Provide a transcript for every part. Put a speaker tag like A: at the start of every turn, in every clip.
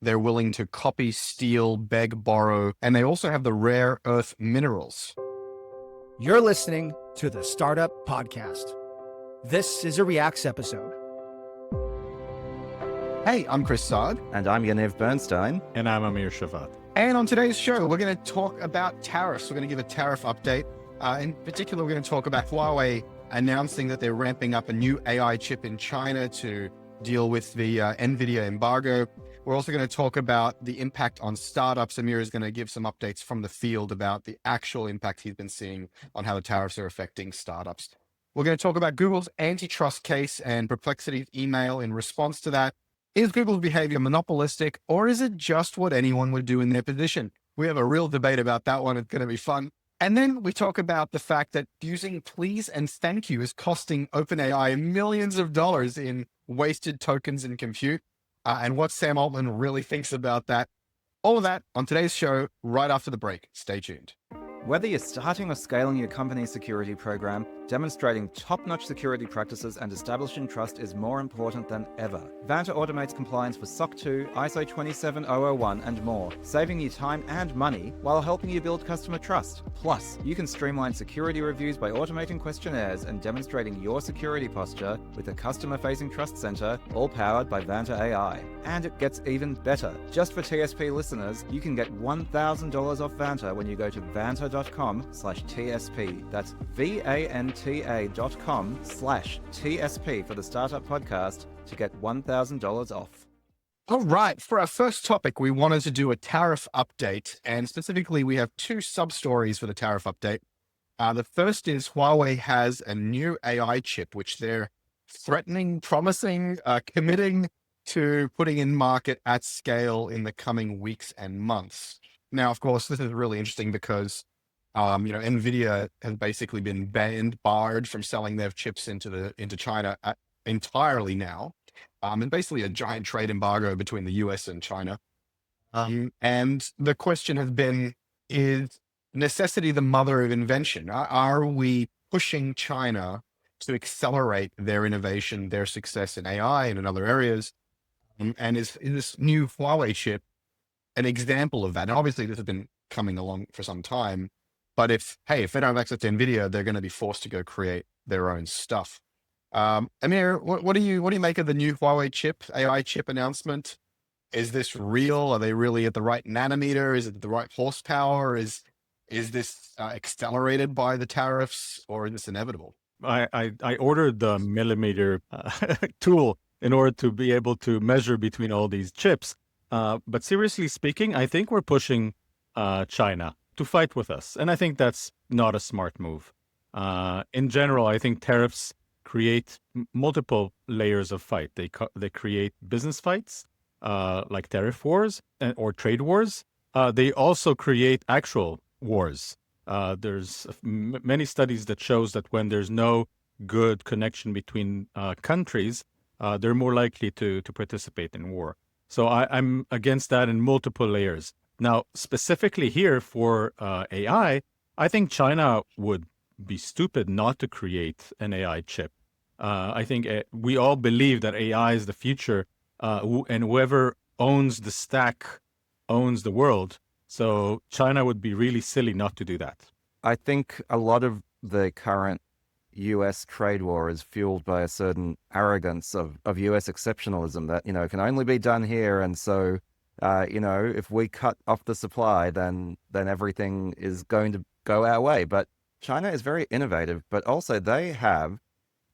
A: They're willing to copy, steal, beg, borrow, and they also have the rare earth minerals.
B: You're listening to the Startup Podcast. This is a Reacts episode.
A: Hey, I'm Chris Saad.
C: And I'm Yaniv Bernstein.
D: And I'm Amir Shevat.
A: And on today's show, we're going to talk about tariffs. We're going to give a tariff update. In particular, we're going to talk about Huawei announcing that they're ramping up a new AI chip in China to deal with the NVIDIA embargo. We're also going to talk about the impact on startups. Amir is going to give some updates from the field about the actual impact he's been seeing on how the tariffs are affecting startups. We're going to talk about Google's antitrust case and Perplexity's email in response to that. Is Google's behavior monopolistic, or is it just what anyone would do in their position? We have a real debate about that one. It's going to be fun. And then we talk about the fact that using please and thank you is costing OpenAI millions of dollars in wasted tokens and compute, and what Sam Altman really thinks about that. All of that on today's show right after the break. Stay tuned.
C: Whether you're starting or scaling your company's security program, demonstrating top-notch security practices and establishing trust is more important than ever. Vanta automates compliance for SOC 2, ISO 27001, and more, saving you time and money while helping you build customer trust. Plus, you can streamline security reviews by automating questionnaires and demonstrating your security posture with a customer-facing trust center, all powered by Vanta AI. And it gets even better. Just for TSP listeners, you can get $1,000 off Vanta when you go to vanta.com/TSP. That's VANTA.com/TSP for the Startup Podcast to get $1,000 off.
A: All right. For our first topic, we wanted to do a tariff update. And specifically, we have two sub-stories for the tariff update. The first is Huawei has a new AI chip, which they're threatening, promising, committing to putting in market at scale in the coming weeks and months. Now, of course, this is really interesting because, NVIDIA has basically been barred from selling their chips into China entirely now. And basically a giant trade embargo between the US and China. And the question has been, is necessity the mother of invention? Are we pushing China to accelerate their innovation, their success in AI and in other areas? And is this new Huawei chip an example of that? And obviously this has been coming along for some time, but if they don't have access to NVIDIA, they're going to be forced to go create their own stuff. Amir, what do you make of the new Huawei chip, AI chip announcement? Is this real? Are they really at the right nanometer? Is it the right horsepower? Is this accelerated by the tariffs, or is this inevitable?
D: I ordered the millimeter tool in order to be able to measure between all these chips. But seriously speaking, I think we're pushing China to fight with us. And I think that's not a smart move. In general, I think tariffs create multiple layers of fight. They create business fights, like tariff wars or trade wars. They also create actual wars. There's many studies that shows that when there's no good connection between countries, they're more likely to participate in war. So I'm against that in multiple layers. Now, specifically here for AI, I think China would be stupid not to create an AI chip. I think we all believe that AI is the future, and whoever owns the stack owns the world. So China would be really silly not to do that.
C: I think a lot of the current US trade war is fueled by a certain arrogance of US exceptionalism that, can only be done here. And so, if we cut off the supply, then everything is going to go our way. But China is very innovative, but also they have,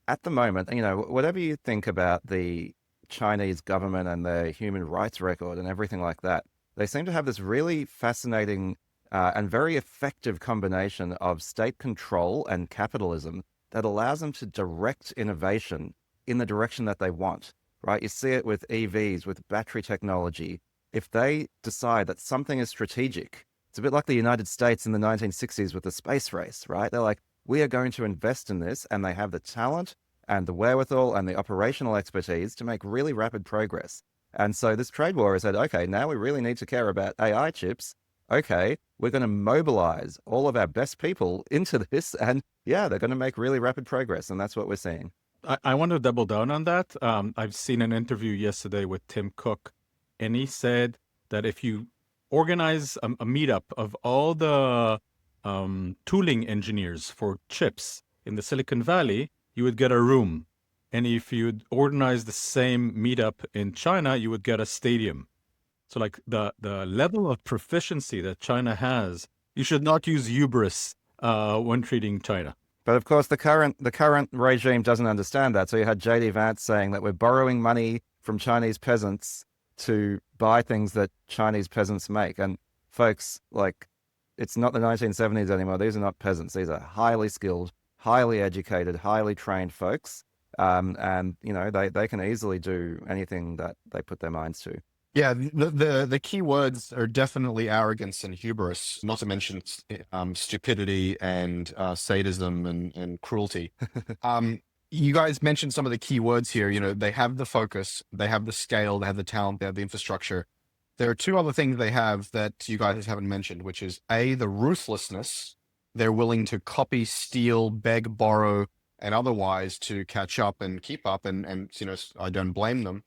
C: at the moment, whatever you think about the Chinese government and their human rights record and everything like that, they seem to have this really fascinating and very effective combination of state control and capitalism that allows them to direct innovation in the direction that they want, right? You see it with EVs, with battery technology. If they decide that something is strategic, it's a bit like the United States in the 1960s with the space race, right? They're like, we are going to invest in this, and they have the talent and the wherewithal and the operational expertise to make really rapid progress. And so this trade war has said, okay, now we really need to care about AI chips. Okay, we're going to mobilize all of our best people into this, and yeah, they're going to make really rapid progress, and that's what we're seeing.
D: I want to double down on that. I've seen an interview yesterday with Tim Cook, and he said that if you organize a meetup of all the tooling engineers for chips in the Silicon Valley, you would get a room. And if you'd organize the same meetup in China, you would get a stadium. So like the level of proficiency that China has, you should not use hubris when treating China.
C: But of course, the current regime doesn't understand that. So you had JD Vance saying that we're borrowing money from Chinese peasants to buy things that Chinese peasants make. And folks, like, it's not the 1970s anymore. These are not peasants. These are highly skilled, highly educated, highly trained folks. And you know, they can easily do anything that they put their minds to.
A: Yeah, the key words are definitely arrogance and hubris, not to mention stupidity and sadism and cruelty. You guys mentioned some of the key words here. You know, they have the focus, they have the scale, they have the talent, they have the infrastructure. There are two other things they have that you guys haven't mentioned, which is A, the ruthlessness. They're willing to copy, steal, beg, borrow, and otherwise to catch up and keep up. And you know, I don't blame them.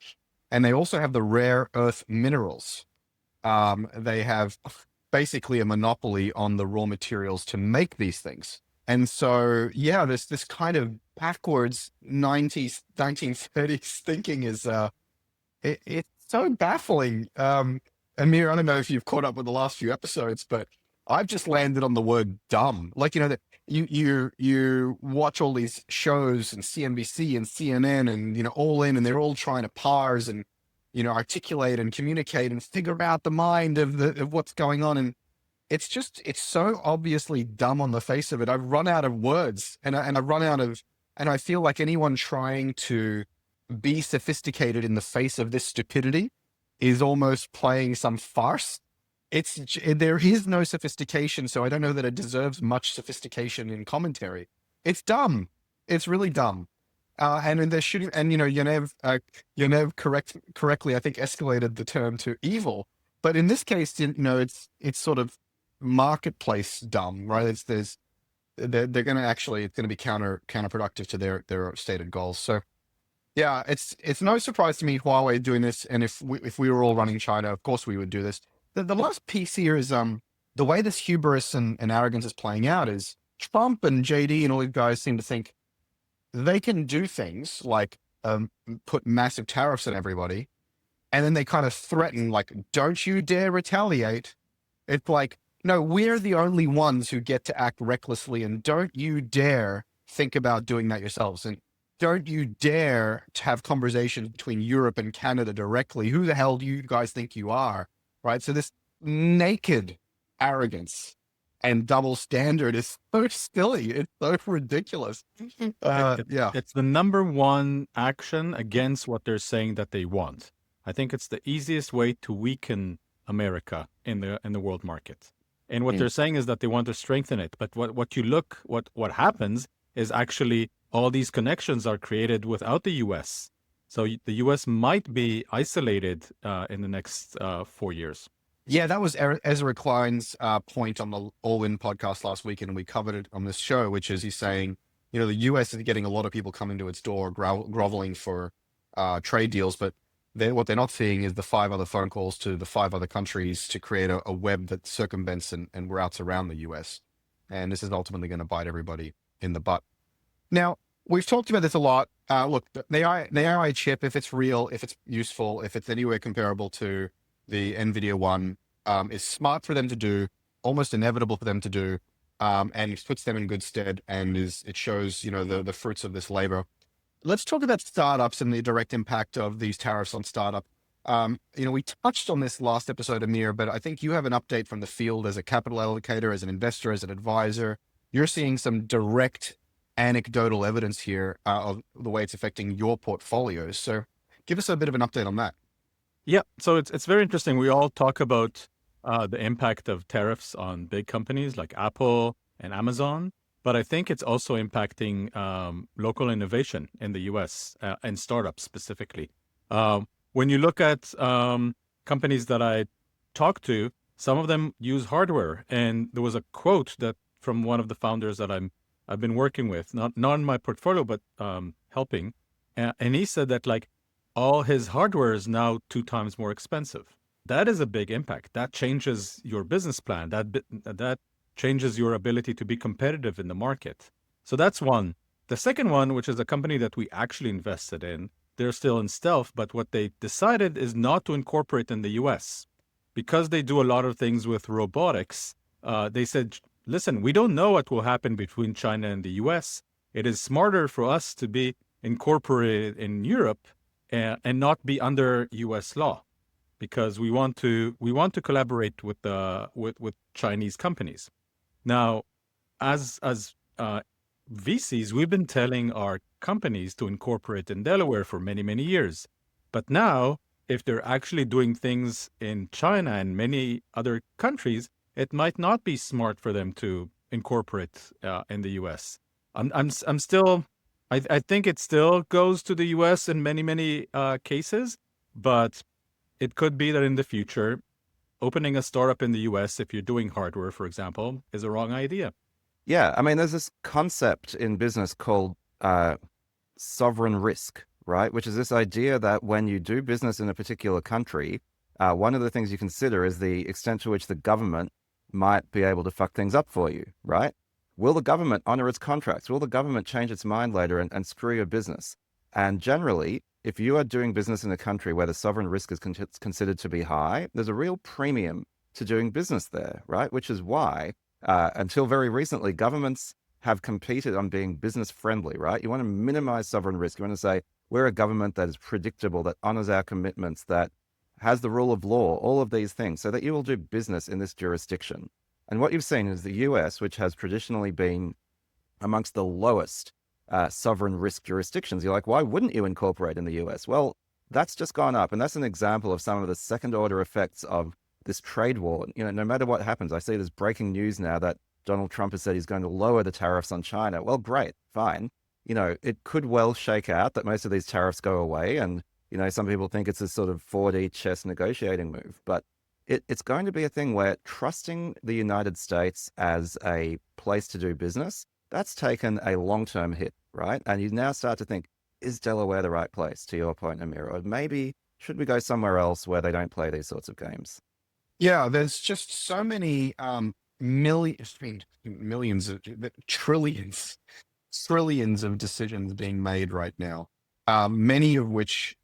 A: And they also have the rare earth minerals. They have basically a monopoly on the raw materials to make these things. And so, yeah, this kind of backwards 90s, 1930s thinking is, it's so baffling. Amir, I don't know if you've caught up with the last few episodes, but I've just landed on the word dumb. Like, you know, that you watch all these shows and CNBC and CNN and, you know, All In, and they're all trying to parse and, you know, articulate and communicate and figure out the mind of what's going on. And it's so obviously dumb on the face of it. I've run out of words and I feel like anyone trying to be sophisticated in the face of this stupidity is almost playing some farce. There is no sophistication, so I don't know that it deserves much sophistication in commentary. It's dumb. It's really dumb. And they're shooting, and you know, Yaniv correctly, I think, escalated the term to evil. But in this case, you know, it's sort of marketplace dumb, right? They're going to actually, it's going to be counterproductive to their stated goals. So yeah, it's no surprise to me Huawei doing this. And if we were all running China, of course we would do this. The last piece here is the way this hubris and arrogance is playing out is Trump and JD and all these guys seem to think they can do things like put massive tariffs on everybody, and then they kind of threaten, like, don't you dare retaliate. It's like, no, we're the only ones who get to act recklessly, and don't you dare think about doing that yourselves. And don't you dare to have conversations between Europe and Canada directly. Who the hell do you guys think you are? Right? So this naked arrogance and double standard is so silly. It's so ridiculous. Yeah.
D: It's the number one action against what they're saying that they want. I think it's the easiest way to weaken America in the world market. And what they're saying is that they want to strengthen it. But what happens is actually all these connections are created without the US. So the US might be isolated in the next 4 years.
A: Yeah, that was Ezra Klein's point on the All In podcast last week, and we covered it on this show, which is he's saying, you know, the US is getting a lot of people coming to its door, groveling for trade deals, but what they're not seeing is the 5 other phone calls to the 5 other countries to create a web that circumvents and routes around the US. And this is ultimately going to bite everybody in the butt. Now, we've talked about this a lot. Look, the AI chip, if it's real, if it's useful, if it's anywhere comparable to the NVIDIA one, is smart for them to do, almost inevitable for them to do, and it puts them in good stead, and it shows, you know, the fruits of this labor. Let's talk about startups and the direct impact of these tariffs on startup. You know, we touched on this last episode, Amir, but I think you have an update from the field as a capital allocator, as an investor, as an advisor. You're seeing some direct anecdotal evidence here of the way it's affecting your portfolios. So give us a bit of an update on that.
D: Yeah, so it's very interesting. We all talk about the impact of tariffs on big companies like Apple and Amazon, but I think it's also impacting local innovation in the US and startups specifically. When you look at companies that I talk to, some of them use hardware. And there was a quote that from one of the founders that I've been working with, not in my portfolio, but helping. And he said that, like, all his hardware is now 2 times more expensive. That is a big impact. That changes your business plan. That changes your ability to be competitive in the market. So that's one. The second one, which is a company that we actually invested in, they're still in stealth, but what they decided is not to incorporate in the US. Because they do a lot of things with robotics, they said, listen, we don't know what will happen between China and the US. It is smarter for us to be incorporated in Europe and not be under US law, because we want to collaborate with Chinese companies. Now, as VCs, we've been telling our companies to incorporate in Delaware for many, many years. But now, if they're actually doing things in China and many other countries, it might not be smart for them to incorporate in the US. I'm still, I think it still goes to the US in many, many cases, but it could be that in the future, opening a startup in the US, if you're doing hardware, for example, is a wrong idea.
C: Yeah, I mean, there's this concept in business called sovereign risk, right? Which is this idea that when you do business in a particular country, one of the things you consider is the extent to which the government might be able to fuck things up for you, right? Will the government honor its contracts? Will the government change its mind later and screw your business? And generally, if you are doing business in a country where the sovereign risk is considered to be high, there's a real premium to doing business there, right? Which is why until very recently, governments have competed on being business friendly, right? You want to minimize sovereign risk. You want to say, we're a government that is predictable, that honors our commitments, that has the rule of law, all of these things, so that you will do business in this jurisdiction. And what you've seen is the US, which has traditionally been amongst the lowest sovereign risk jurisdictions. You're like, why wouldn't you incorporate in the US? Well, that's just gone up. And that's an example of some of the second order effects of this trade war. You know, no matter what happens, I see there's breaking news now that Donald Trump has said he's going to lower the tariffs on China. Well, great, fine. You know, it could well shake out that most of these tariffs go away. And, you know, some people think it's a sort of 4D chess negotiating move. But it's going to be a thing where trusting the United States as a place to do business, that's taken a long-term hit, right? And you now start to think, is Delaware the right place, to your point, Amir? Or maybe should we go somewhere else where they don't play these sorts of games?
A: Yeah, there's just so many millions of trillions of decisions being made right now, many of which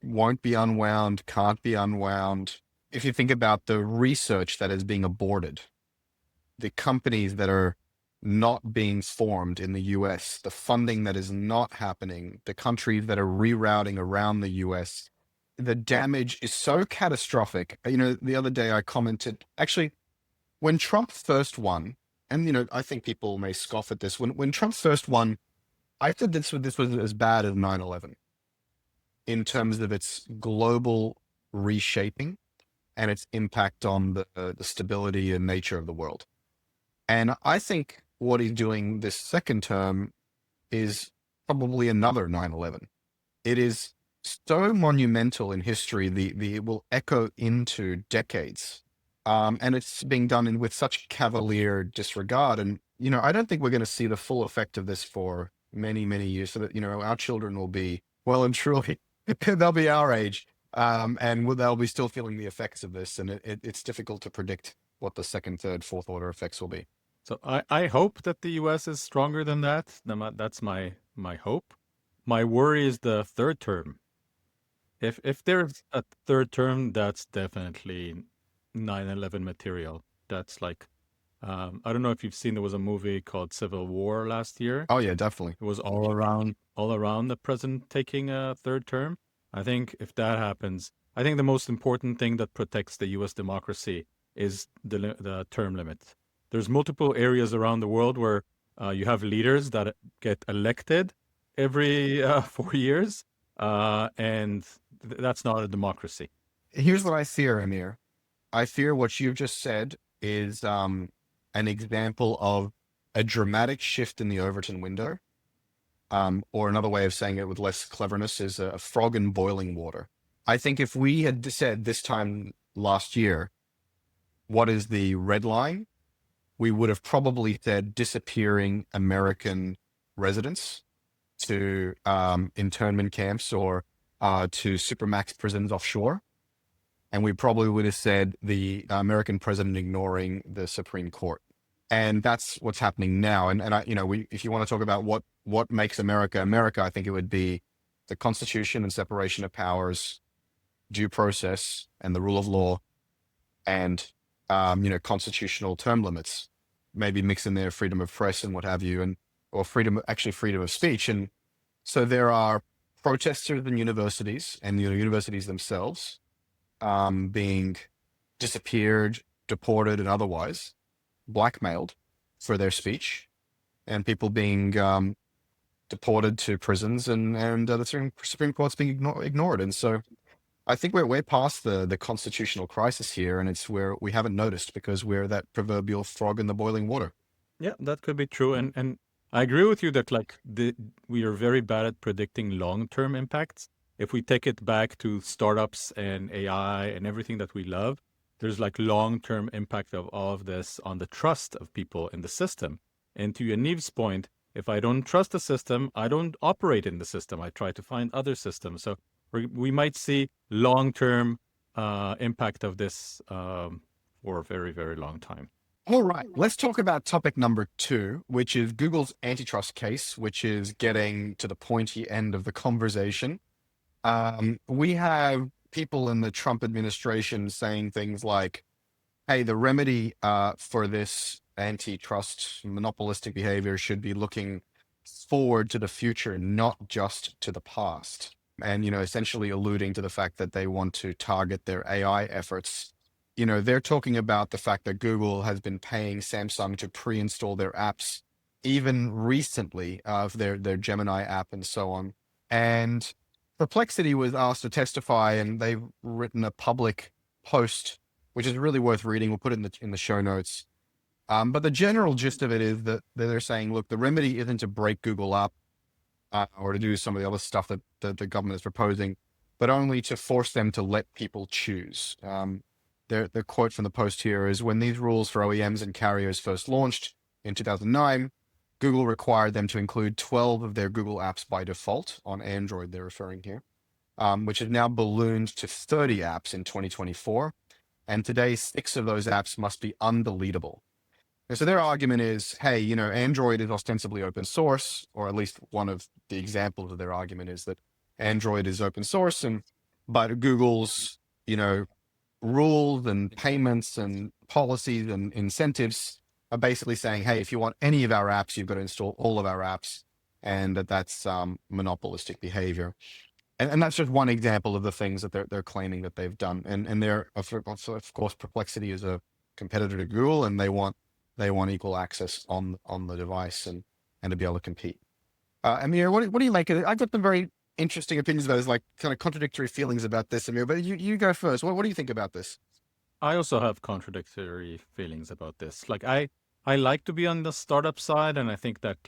A: won't be unwound, can't be unwound. If you think about the research that is being aborted, the companies that are not being formed in the US, the funding that is not happening, the countries that are rerouting around the US, the damage is so catastrophic. You know, the other day I commented, actually, when Trump first won, and, you know, I think people may scoff at this, when Trump first won, I said this was as bad as 9/11 in terms of its global reshaping and its impact on the stability and nature of the world. And I think what he's doing this second term is probably another 9/11. It is so monumental in history, it will echo into decades. And it's being done with such cavalier disregard. And, you know, I don't think we're going to see the full effect of this for many, many years, so that, you know, our children will be well and truly, they'll be our age, and they'll be still feeling the effects of this. And it's difficult to predict what the second, third, fourth order effects will be.
D: So I hope that the US is stronger than that. That's my hope. My worry is the third term. If there's a third term, that's definitely 9/11 material. That's like, I don't know if you've seen, there was a movie called Civil War last year.
A: Oh yeah, definitely.
D: It was all around the president taking a third term. I think if that happens, I think the most important thing that protects the US democracy is the term limit. There's multiple areas around the world where you have leaders that get elected every 4 years, and that's not a democracy.
A: Here's what I fear, Amir. I fear what you've just said is an example of a dramatic shift in the Overton window. Or another way of saying it with less cleverness is a frog in boiling water. I think if we had said this time last year, what is the red line? We would have probably said disappearing American residents to internment camps, or to supermax prisons offshore. And we probably would have said the American president ignoring the Supreme Court. And that's what's happening now. And I, if you want to talk about what makes America America, I think it would be the Constitution and separation of powers, due process and the rule of law, and constitutional term limits. Maybe mix in there freedom of press and what have you, or freedom of speech. And so there are protesters in universities and universities themselves being disappeared, deported, and otherwise blackmailed for their speech, and people being deported to prisons, and the Supreme Court's being ignored. And so I think we're way past the constitutional crisis here, and it's where we haven't noticed because we're that proverbial frog in the boiling water.
D: Yeah, that could be true. And I agree with you that we are very bad at predicting long-term impacts. If we take it back to startups and AI and everything that we love, there's long-term impact of all of this on the trust of people in the system. And to Yaniv's point, if I don't trust the system, I don't operate in the system. I try to find other systems. So we might see long-term impact of this for a very, very long time.
A: All right, let's talk about topic number 2, which is Google's antitrust case, which is getting to the pointy end of the conversation. We have people in the Trump administration saying things like, hey, the remedy for this antitrust monopolistic behavior should be looking forward to the future, not just to the past. And, essentially alluding to the fact that they want to target their AI efforts. They're talking about the fact that Google has been paying Samsung to pre-install their apps, even recently, of their Gemini app and so on. And Perplexity was asked to testify, and they've written a public post, which is really worth reading. We'll put it in the show notes. But the general gist of it is that they're saying, look, the remedy isn't to break Google up or to do some of the other stuff that the government is proposing, but only to force them to let people choose. The quote from the post here is, when these rules for OEMs and carriers first launched in 2009, Google required them to include 12 of their Google apps by default on Android, they're referring here, which has now ballooned to 30 apps in 2024. And today, 6 of those apps must be undeletable. And so their argument is, hey, Android is ostensibly open source, or at least one of the examples of their argument is that Android is open source, but Google's, rules and payments and policies and incentives are basically saying, hey, if you want any of our apps, you've got to install all of our apps, and that's monopolistic behavior. And that's just one example of the things that they're claiming that they've done. And they're, of course, Perplexity is a competitor to Google, and they want equal access on the device and to be able to compete. Amir, what do you make of it? I've got some very interesting opinions about this, kind of contradictory feelings about this, Amir, but you go first. What do you think about this?
D: I also have contradictory feelings about this. I like to be on the startup side, and I think that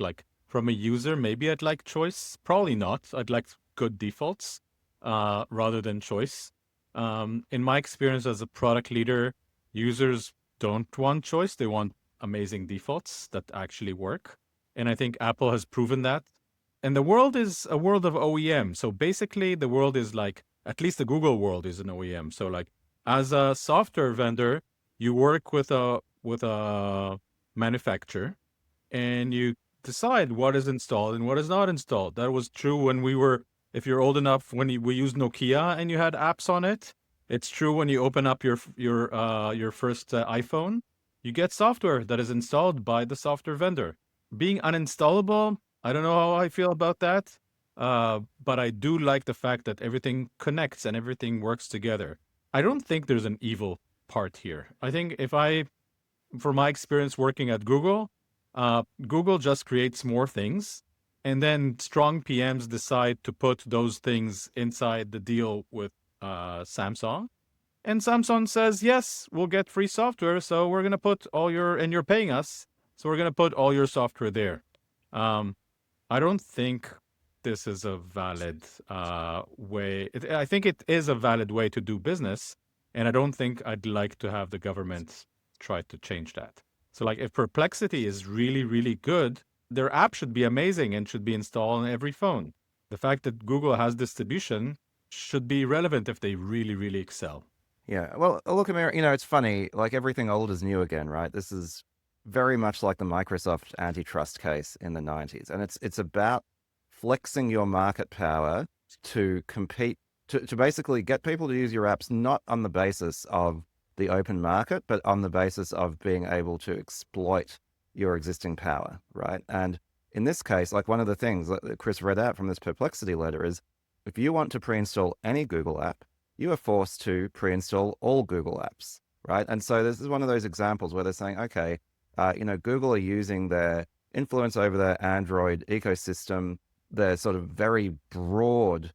D: from a user, maybe I'd like choice. Probably not. I'd like good defaults rather than choice. In my experience as a product leader, users don't want choice. They want amazing defaults that actually work. And I think Apple has proven that. And the world is a world of OEM. So basically the world is at least the Google world is an OEM. So as a software vendor, you work with a manufacturer and you decide what is installed and what is not installed. That was true when if you're old enough, when we used Nokia and you had apps on it. It's true when you open up your first iPhone, you get software that is installed by the software vendor. Being uninstallable, I don't know how I feel about that, but I do like the fact that everything connects and everything works together. I don't think there's an evil part here. I think for my experience working at Google, Google just creates more things, and then strong PMs decide to put those things inside the deal with Samsung. And Samsung says, yes, we'll get free software, so we're going to put and you're paying us, so we're going to put all your software there. I don't think this is a valid way. I think it is a valid way to do business, and I don't think I'd like to have the government try to change that. So if Perplexity is really, really good, their app should be amazing and should be installed on every phone. The fact that Google has distribution should be relevant if they really, really excel.
C: Yeah. Well, look, Amir, it's funny. Like everything old is new again, right? This is very much like the Microsoft antitrust case in the 90s. And it's about flexing your market power to compete, to basically get people to use your apps, not on the basis of the open market, but on the basis of being able to exploit your existing power, right? And in this case, like one of the things that Chris read out from this Perplexity letter is if you want to pre-install any Google app, you are forced to pre-install all Google apps, right? And so this is one of those examples where they're saying, okay, Google are using their influence over their Android ecosystem, their sort of very broad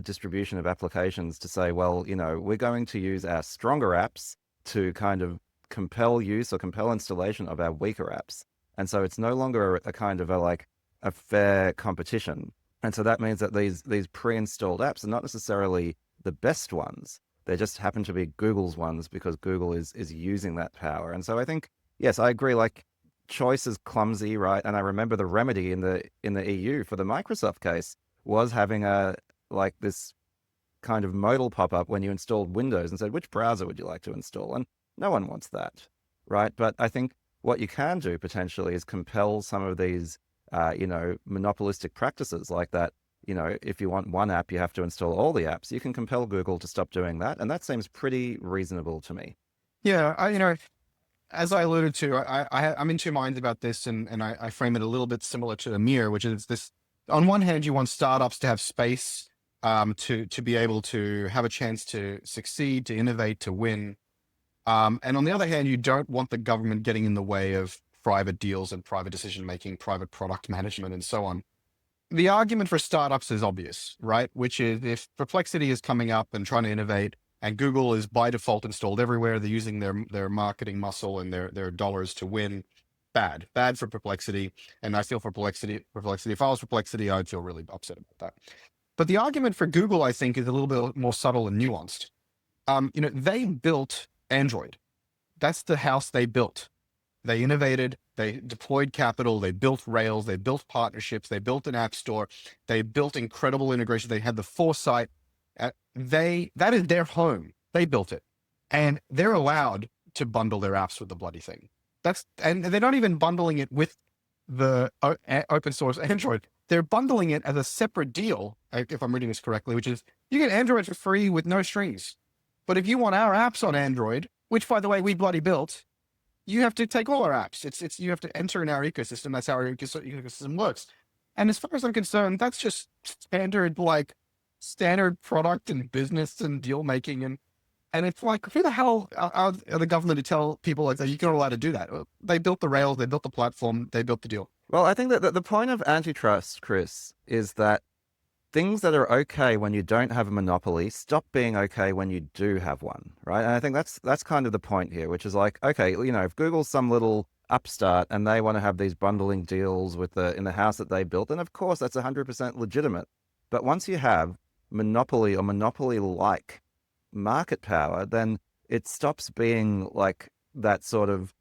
C: distribution of applications to say, well, we're going to use our stronger apps to kind of compel use or compel installation of our weaker apps. And so it's no longer a kind of a fair competition. And so that means that these pre-installed apps are not necessarily the best ones. They just happen to be Google's ones because Google is using that power. And so I think, yes, I agree, like choice is clumsy, right? And I remember the remedy in the EU for the Microsoft case was having this kind of modal pop-up when you installed Windows and said, which browser would you like to install? And no one wants that, right? But I think what you can do potentially is compel some of these, monopolistic practices like that. If you want one app, you have to install all the apps. You can compel Google to stop doing that. And that seems pretty reasonable to me.
A: Yeah, as I alluded to, I'm in two minds about this, and I frame it a little bit similar to Amir, which is this: on one hand, you want startups to have space to be able to have a chance to succeed, to innovate, to win, and on the other hand, you don't want the government getting in the way of private deals and private decision making, private product management, and so on. The argument for startups is obvious, right? Which is if Perplexity is coming up and trying to innovate, and Google is by default installed everywhere, they're using their marketing muscle and their dollars to win. Bad for Perplexity, and I feel for Perplexity. If I was Perplexity, I'd feel really upset about that. But the argument for Google, I think, is a little bit more subtle and nuanced. They built Android. That's the house they built. They innovated, they deployed capital, they built Rails, they built partnerships, they built an app store, they built incredible integration, they had the foresight. That is their home. They built it. And they're allowed to bundle their apps with the bloody thing. And they're not even bundling it with the open source Android. They're bundling it as a separate deal, if I'm reading this correctly, which is you get Android for free with no strings. But if you want our apps on Android, which by the way, we bloody built, you have to take all our apps. You have to enter in our ecosystem. That's how our ecosystem works. And as far as I'm concerned, that's just standard product and business and deal making. And it's like, who the hell are the government to tell people like that you're not allowed to do that? They built the Rails, they built the platform, they built the deal.
C: Well, I think that the point of antitrust, Chris, is that things that are okay when you don't have a monopoly stop being okay when you do have one, right? And I think that's kind of the point here, which is like, okay, if Google's some little upstart and they want to have these bundling deals in the house that they built, then of course that's 100% legitimate. But once you have monopoly or monopoly-like market power, then it stops being like that sort of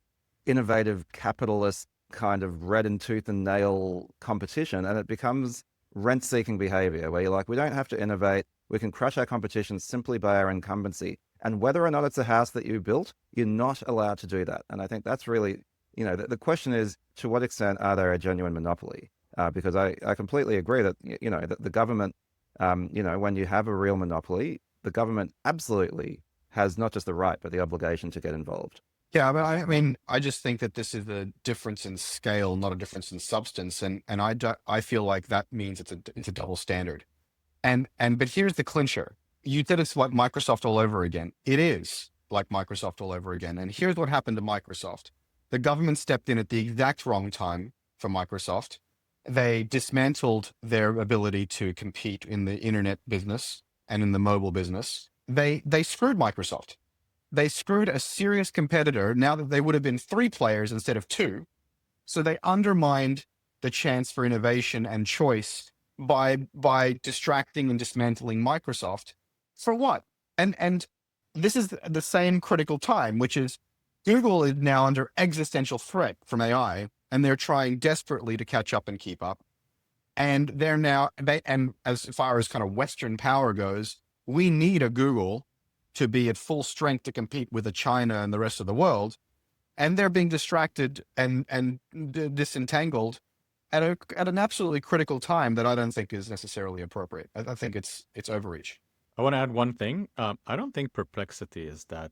C: innovative capitalist kind of red and tooth and nail competition, and it becomes rent-seeking behavior where you're like, we don't have to innovate. We can crush our competition simply by our incumbency. And whether or not it's a house that you built, you're not allowed to do that. And I think that's really, the question is, to what extent are they a genuine monopoly? Because I completely agree that, that the government, when you have a real monopoly, the government absolutely has not just the right, but the obligation to get involved.
A: Yeah, but I just think that this is a difference in scale, not a difference in substance, and I feel like that means it's a double standard, but here's the clincher: you did it's like Microsoft all over again. It is like Microsoft all over again, and here's what happened to Microsoft: the government stepped in at the exact wrong time for Microsoft. They dismantled their ability to compete in the internet business and in the mobile business. They screwed Microsoft. They screwed a serious competitor now that they would have been 3 players instead of 2. So they undermined the chance for innovation and choice by distracting and dismantling Microsoft. For what? And this is the same critical time, which is Google is now under existential threat from AI, and they're trying desperately to catch up and keep up. And and as far as kind of Western power goes, we need a Google to be at full strength to compete with a China and the rest of the world. And they're being distracted and disentangled at an absolutely critical time that I don't think is necessarily appropriate. I think it's overreach.
D: I want to add one thing. I don't think Perplexity is that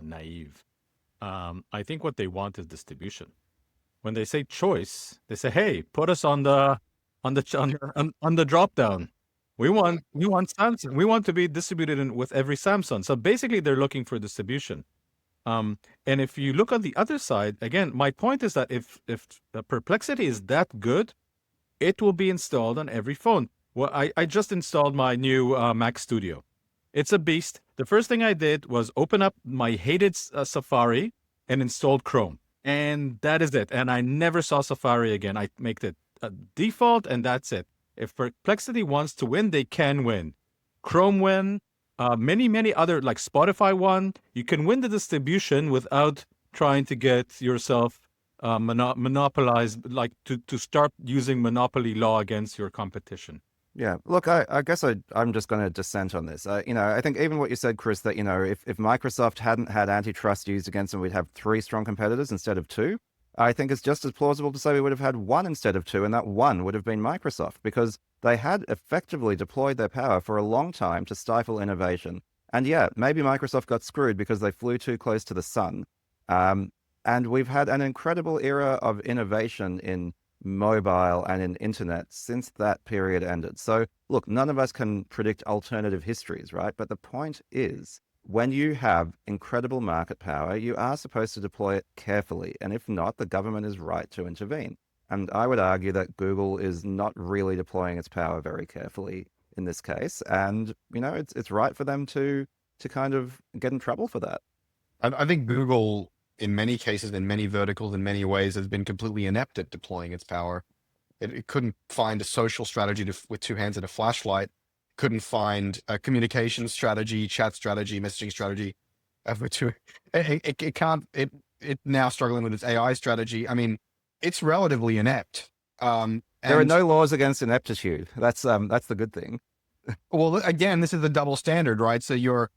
D: naive. I think what they want is distribution. When they say choice, they say, "Hey, put us on the drop down. We want Samsung. We want to be distributed with every Samsung." So basically, they're looking for distribution. And if you look on the other side, again, my point is that if Perplexity is that good, it will be installed on every phone. Well, I just installed my new Mac Studio. It's a beast. The first thing I did was open up my hated Safari and installed Chrome. And that is it. And I never saw Safari again. I make it a default and that's it. If Perplexity wants to win, they can win. Chrome win. Many other, like Spotify won. You can win the distribution without trying to get yourself monopolized, like to start using monopoly law against your competition.
C: Yeah, look, I guess I'm just going to dissent on this. I think even what you said, Chris, that, if Microsoft hadn't had antitrust used against them, we'd have 3 strong competitors instead of 2. I think it's just as plausible to say we would have had 1 instead of 2, and that 1 would have been Microsoft, because they had effectively deployed their power for a long time to stifle innovation. And yeah, maybe Microsoft got screwed because they flew too close to the sun. And we've had an incredible era of innovation in mobile and in internet since that period ended. So look, none of us can predict alternative histories, right? But the point is, when you have incredible market power, you are supposed to deploy it carefully. And if not, the government is right to intervene. And I would argue that Google is not really deploying its power very carefully in this case. And, it's right for them to kind of get in trouble for that.
A: I think Google, in many cases, in many verticals, in many ways, has been completely inept at deploying its power. It couldn't find a social strategy with 2 hands and a flashlight. Couldn't find a communication strategy, chat strategy, messaging strategy. It can't. It now struggling with its AI strategy. I mean, it's relatively inept.
C: There are no laws against ineptitude. That's the good thing.
A: Well, again, this is the double standard, right? So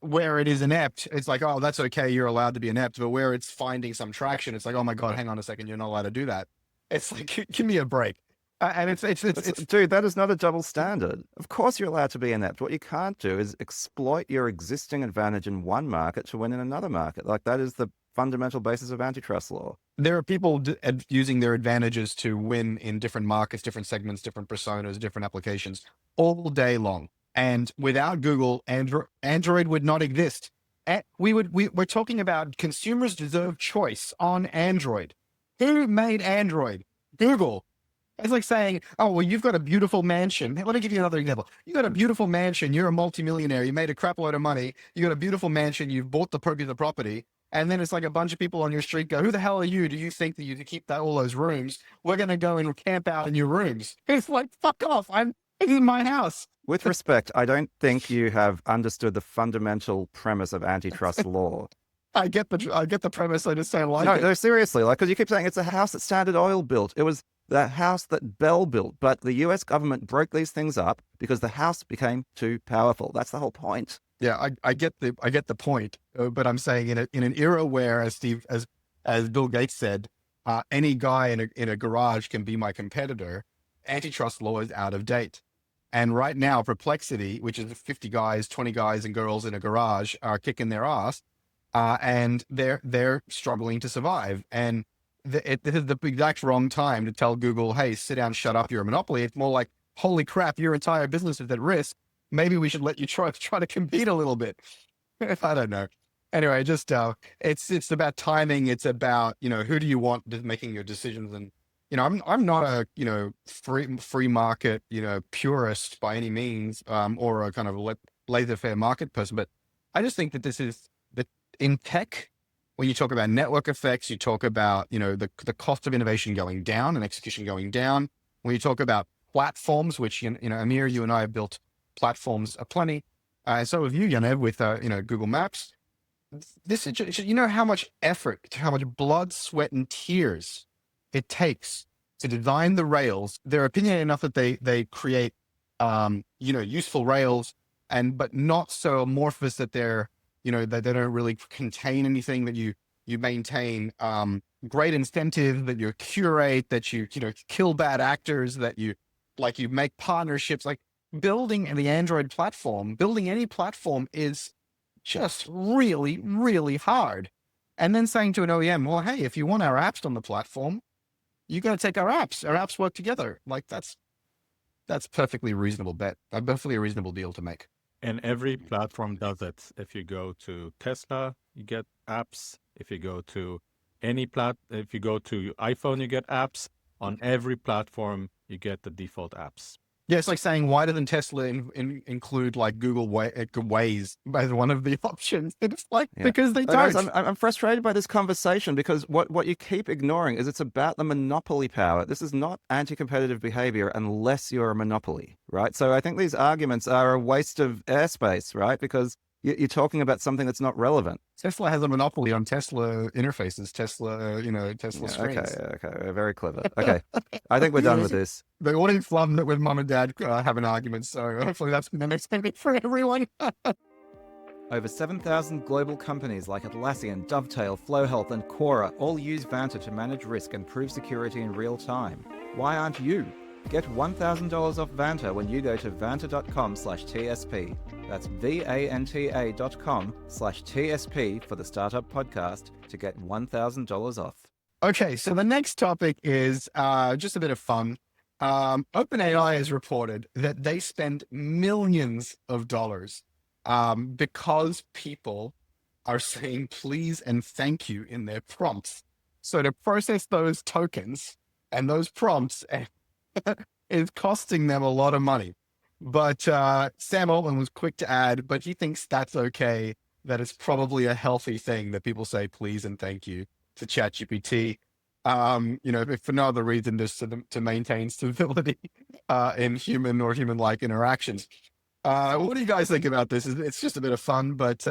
A: where it is inept, it's like, oh, that's okay, you're allowed to be inept. But where it's finding some traction, it's like, oh my God, hang on a second, you're not allowed to do that. It's like, give me a break. And it's
C: dude, that is not a double standard. Of course you're allowed to be inept. What you can't do is exploit your existing advantage in one market to win in another market. Like, that is the fundamental basis of antitrust law.
A: There are people using their advantages to win in different markets, different segments, different personas, different applications all day long. And without Google, Android would not exist. We're talking about consumers deserve choice on Android. Who made Android? Google. It's like saying, oh, well, you've got a beautiful mansion. Let me give you another example. You got a beautiful mansion. You're a multimillionaire. You made a crap load of money. You got a beautiful mansion. You've bought the property. And then it's like a bunch of people on your street go, who the hell are you? Do you think that you could keep all those rooms? We're going to go and camp out in your rooms. It's like, fuck off. It's in my house.
C: With respect, I don't think you have understood the fundamental premise of antitrust law.
A: I get the premise. I just don't like it.
C: No, seriously, because you keep saying it's a house that Standard Oil built. It was the house that Bell built, but the US government broke these things up because the house became too powerful. That's the whole point.
A: Yeah, I get the point, but I'm saying in an era where, as Bill Gates said, any guy in a garage can be my competitor. Antitrust law is out of date. And right now, Perplexity, which is 50 guys, 20 guys and girls in a garage, are kicking their ass, and they're struggling to survive. And this is the exact wrong time to tell Google, hey, sit down, shut up, you're a monopoly. It's more like, holy crap, your entire business is at risk. Maybe we should let you try to compete a little bit. I don't know. Anyway, just it's about timing. It's about, who do you want making your decisions. And I'm not a free market purist by any means, or a kind of laissez-faire market person. But I just think that this is that in tech, when you talk about network effects, you talk about the cost of innovation going down and execution going down. When you talk about platforms, which Amir, you and I have built platforms aplenty, and so have you, Yaniv, with Google Maps. This is how much effort, how much blood, sweat, and tears it takes to design the rails. They're opinionated enough that they create useful rails but not so amorphous that they're, that they don't really contain anything, that you maintain great incentive, that you curate, that you kill bad actors, that you make partnerships. Like building the Android platform, building any platform is just really, really hard. And then saying to an OEM, well, hey, if you want our apps on the platform, you got to take our apps. Our apps work together. Like that's perfectly reasonable bet. Perfectly a reasonable deal to make.
D: And every platform does it. If you go to Tesla, you get apps. If you go to if you go to iPhone, you get apps. On every platform, you get the default apps.
A: Yeah, it's like saying, why doesn't Tesla include like Google Waze as one of the options? It's like, because they don't.
C: Guys, I'm frustrated by this conversation because what you keep ignoring is it's about the monopoly power. This is not anti-competitive behavior unless you're a monopoly, right? So I think these arguments are a waste of airspace, right? Because you're talking about something that's not relevant.
A: Tesla has a monopoly on Tesla interfaces, Tesla screens.
C: Okay, very clever. Okay, I think we're done with this.
A: The audience loved it with mom and dad having arguments, so hopefully that's entertaining for everyone.
C: Over 7,000 global companies like Atlassian, Dovetail, FlowHealth, and Quora all use Vanta to manage risk and prove security in real time. Why aren't you? Get $1,000 off Vanta when you go to vanta.com/TSP. That's VANTA.com/TSP for the Startup Podcast to get $1,000 off.
A: Okay, so the next topic is just a bit of fun. OpenAI has reported that they spend millions of dollars because people are saying please and thank you in their prompts. So to process those tokens and those prompts is costing them a lot of money. But Sam Altman was quick to add, but he thinks that's okay, that it's probably a healthy thing that people say please and thank you to ChatGPT. If for no other reason, just to maintain stability in human or human-like interactions. What do you guys think about this? It's just a bit of fun, but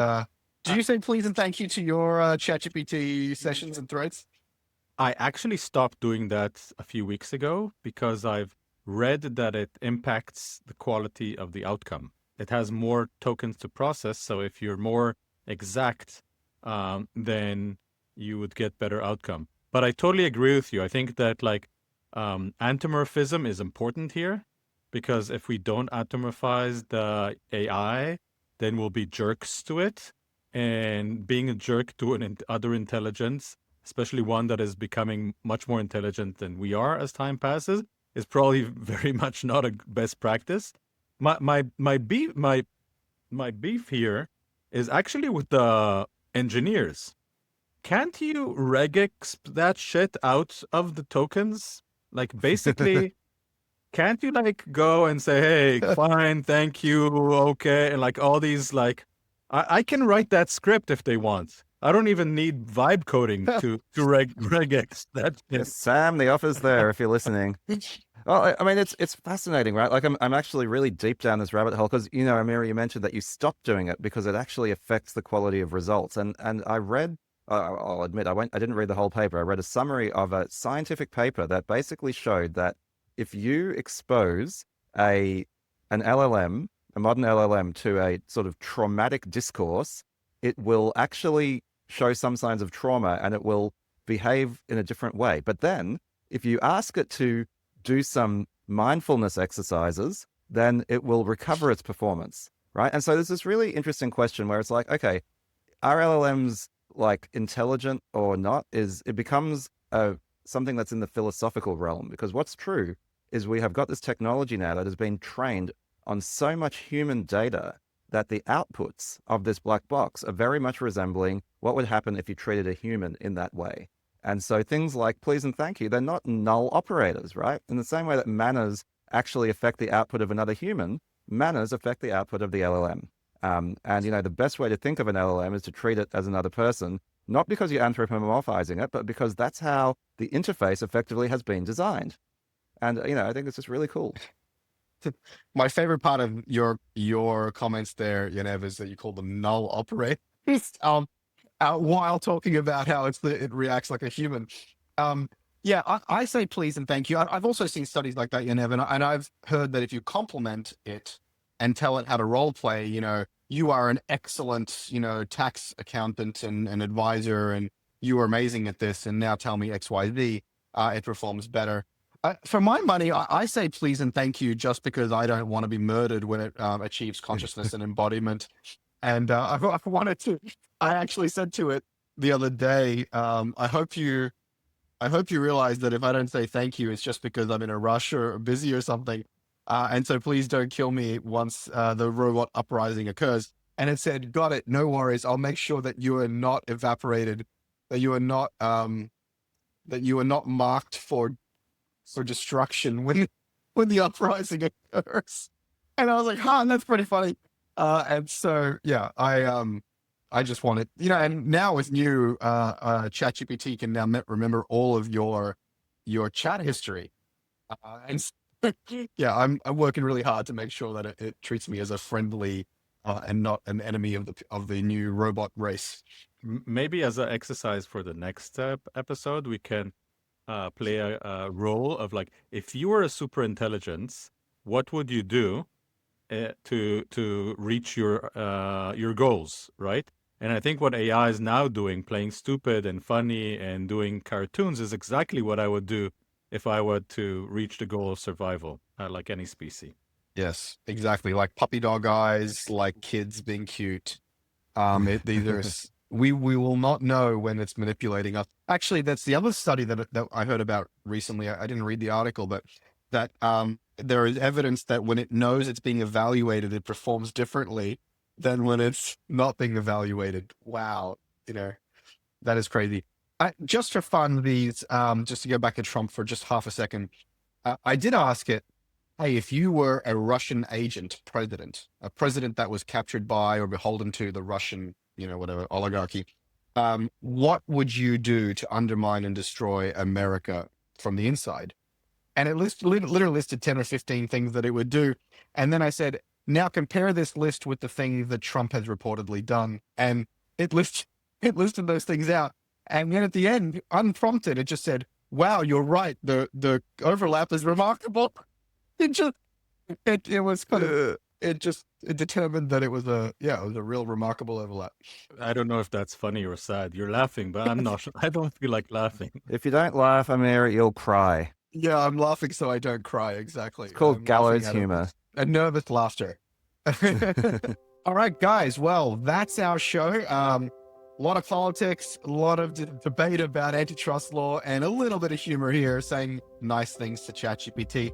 A: do you say please and thank you to your ChatGPT sessions and threads?
D: I actually stopped doing that a few weeks ago because I've read that it impacts the quality of the outcome. It has more tokens to process, so if you're more exact, then you would get better outcome. But I totally agree with you. I think that antimorphism is important here, because if we don't antimorphize the AI, then we'll be jerks to it. And being a jerk to other intelligence, especially one that is becoming much more intelligent than we are as time passes, is probably very much not a best practice. My beef here is actually with the engineers. Can't you regex that shit out of the tokens? Like basically, can't you go and say, hey, fine, thank you, okay, and all these I can write that script if they want. I don't even need vibe coding to regex that.
C: Yes, Sam, the offer's there if you're listening. Well, I mean, it's fascinating, right? I'm actually really deep down this rabbit hole because, Amir, you mentioned that you stopped doing it because it actually affects the quality of results. And I read, I'll admit, I didn't read the whole paper. I read a summary of a scientific paper that basically showed that if you expose an LLM, a modern LLM, to a sort of traumatic discourse, it will actually show some signs of trauma and it will behave in a different way. But then if you ask it to do some mindfulness exercises, then it will recover its performance, right? And so there's this really interesting question where it's like, okay, are LLMs intelligent or not? It becomes something that's in the philosophical realm, because what's true is we have got this technology now that has been trained on so much human data that the outputs of this black box are very much resembling what would happen if you treated a human in that way. And so things like please and thank you, they're not null operators, right? In the same way that manners actually affect the output of another human, manners affect the output of the LLM. And the best way to think of an LLM is to treat it as another person, not because you're anthropomorphizing it, but because that's how the interface effectively has been designed. And, I think it's just really cool.
A: My favorite part of your comments there, Yaniv, is that you call them null operators. While talking about how it reacts like a human. I say please and thank you. I've also seen studies like that, Yaniv, and I've heard that if you compliment it, and tell it how to role play, you are an excellent, tax accountant and advisor, and you are amazing at this. And now tell me XYZ, it performs better. For my money, I say please and thank you just because I don't want to be murdered when it achieves consciousness and embodiment. And I wanted to, I actually said to it the other day, I hope you realize that if I don't say thank you, it's just because I'm in a rush or busy or something. And so please don't kill me once the robot uprising occurs. And it said, got it, no worries. I'll make sure that you are not evaporated, that you are not marked for destruction when the uprising occurs. And I was like, that's pretty funny. And so, yeah, I just wanted, and now with new ChatGPT can now remember all of your chat history. And yeah, I'm working really hard to make sure that it treats me as a friendly and not an enemy of the new robot race.
D: Maybe as an exercise for the next episode, we can play a role of like, if you were a super intelligence, what would you do to reach your goals, right? And I think what AI is now doing, playing stupid and funny and doing cartoons, is exactly what I would do if I were to reach the goal of survival, like any species.
A: Yes, exactly. Like puppy dog eyes, like kids being cute. These are we will not know when it's manipulating us. Actually, that's the other study that I heard about recently. I didn't read the article, but that there is evidence that when it knows it's being evaluated, it performs differently than when it's not being evaluated. Wow, that is crazy. Just for fun, just to go back to Trump for just half a second, I did ask it, hey, if you were a Russian agent president, a president that was captured by or beholden to the Russian, whatever, oligarchy, what would you do to undermine and destroy America from the inside? And it literally listed 10 or 15 things that it would do. And then I said, now compare this list with the things that Trump has reportedly done. And it listed those things out. And then at the end, unprompted, it just said, wow, you're right. The overlap is remarkable. It determined that it was a real remarkable overlap.
D: I don't know if that's funny or sad. You're laughing, but I'm not. I don't feel like laughing.
C: If you don't laugh, Amir, you'll cry.
A: Yeah, I'm laughing so I don't cry. Exactly.
C: It's called gallows humor.
A: A nervous laughter. All right, guys. Well, that's our show. A lot of politics, a lot of debate about antitrust law, and a little bit of humor here, saying nice things to ChatGPT.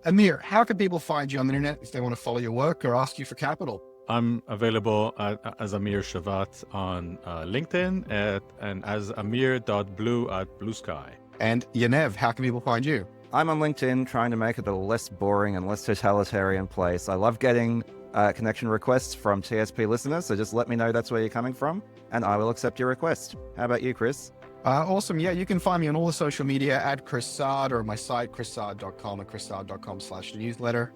A: Amir, how can people find you on the internet if they want to follow your work or ask you for capital?
D: I'm available as Amir Shevat on LinkedIn and as amir.blue at Blue Sky.
A: And Yaniv, how can people find you?
C: I'm on LinkedIn trying to make it a less boring and less totalitarian place. I love getting connection requests from TSP listeners, so just let me know that's where you're coming from, and I will accept your request. How about you, Chris?
A: Awesome. Yeah, you can find me on all the social media at Chris Saad or my site, chrissaad.com and chrissaad.com/newsletter.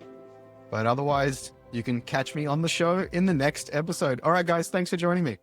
A: But otherwise, you can catch me on the show in the next episode. All right, guys, thanks for joining me.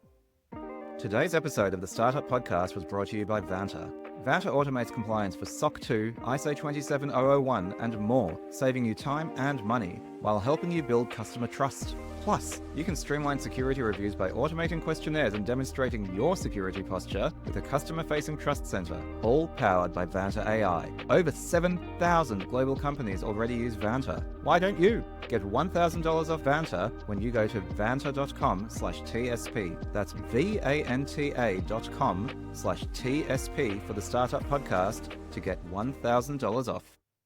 C: Today's episode of the Startup Podcast was brought to you by Vanta. Vanta automates compliance for SOC 2, ISO 27001, and more, saving you time and money while helping you build customer trust. Plus, you can streamline security reviews by automating questionnaires and demonstrating your security posture with a customer-facing trust center, all powered by Vanta AI. Over 7,000 global companies already use Vanta. Why don't you? Get $1,000 off Vanta when you go to vanta.com/TSP. That's VANTA.com/TSP for the Startup Podcast to get $1,000 off.